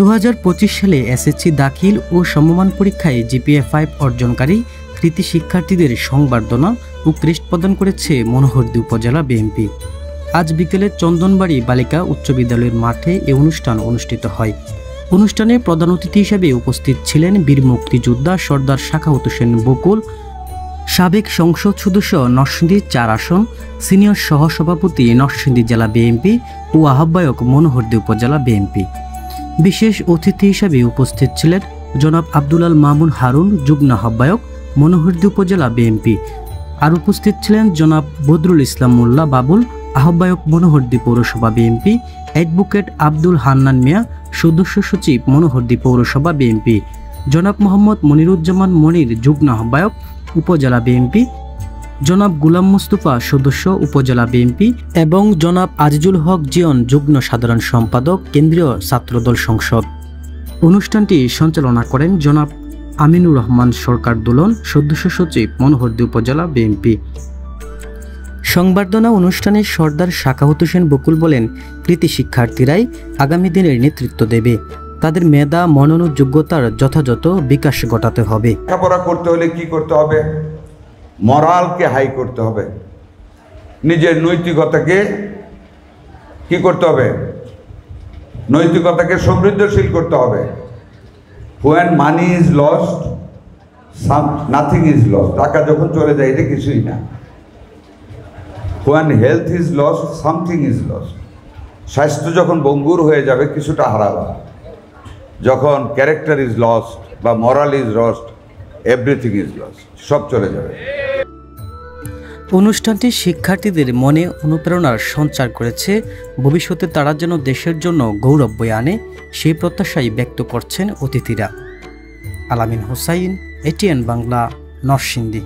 2025 সালে এসএসসি দাখিল ও সমমান পরীক্ষায় জিপিএ 5 অর্জনকারী কৃতি শিক্ষার্থীদের সংবর্ধনা ও ক্রেস্ট প্রদান করেছে মনোহরদী উপজেলা বিএনপি। আজ বিকেলে চন্দনবাড়ি বালিকা উচ্চ বিদ্যালয়ের মাঠে এ অনুষ্ঠান অনুষ্ঠিত হয়। অনুষ্ঠানে প্রধান অতিথি হিসেবে উপস্থিত ছিলেন বীর মুক্তিযোদ্ধা সর্দার সাখাওয়াত হোসেন বকুল, সাবেক সংসদ সদস্য নরসিংদী 4 আসন, সিনিয়র সহসভাপতি নরসিংদী জেলা বিএনপি ও আহ্বায়ক মনোহরদী উপজেলা বিএনপি। বিশেষ অতিথি হিসেবে উপস্থিত ছিলেন জনাব আব্দুল আল মামুন হারুন, যুগ্ম আহ্বায়ক মনোহরদী উপজেলা বিএনপি। আর উপস্থিত ছিলেন জনাব বদরুল ইসলাম মোল্লা বাবুল, আহ্বায়ক মনোহরদী পৌরসভা বিএনপি, অ্যাডভোকেট আব্দুল হান্নান মিয়া, সদস্য সচিব মনোহরদী পৌরসভা বিএনপি, জনাব মোহাম্মদ মনিরুজ্জামান মনির, যুগ্ম আহ্বায়ক উপজেলা বিএনপি, জনাব গুলাম মুস্তফা, সদস্য উপজেলা বিএনপি এবং জনাব আজিজুল হক জিয়ন, যুগ্ম সাধারণ সম্পাদক কেন্দ্রীয় ছাত্রদল সংসদ। অনুষ্ঠানটি সঞ্চালনা করেন জনাব আমিনুর রহমান সরকার দুলন, সদস্য সচিব মনোহরদী উপজেলা বিএনপি। সংবর্ধনা অনুষ্ঠানে সর্দার সাখাওয়াত হোসেন বকুল বলেন, কৃতি শিক্ষার্থীরাই আগামী দিনের নেতৃত্ব দেবে। তাদের মেধা, মনন ও যোগ্যতার যথাযথ বিকাশ ঘটাতে হবে। লেখাপড়া করতে হলে কি করতে হবে? মরালকে হাই করতে হবে, নিজের নৈতিকতাকে কি করতে হবে? নৈতিকতাকে সমৃদ্ধশীল করতে হবে। When money is lost, nothing is lost. টাকা যখন চলে যায় এটা কিছুই না। When health is lost, something is lost. স্বাস্থ্য যখন ভঙ্গুর হয়ে যাবে কিছুটা হারাবা। যখন ক্যারেক্টার ইজ লস্ট বা moral is lost, everything is lost, সব চলে যাবে। অনুষ্ঠানটি শিক্ষার্থীদের মনে অনুপ্রেরণার সঞ্চার করেছে। ভবিষ্যতে তারা যেন দেশের জন্য গৌরব বয়ে আনে সেই প্রত্যাশাই ব্যক্ত করছেন অতিথিরা। আলামিন হোসাইন, এটিএন বাংলা, নরসিংদী।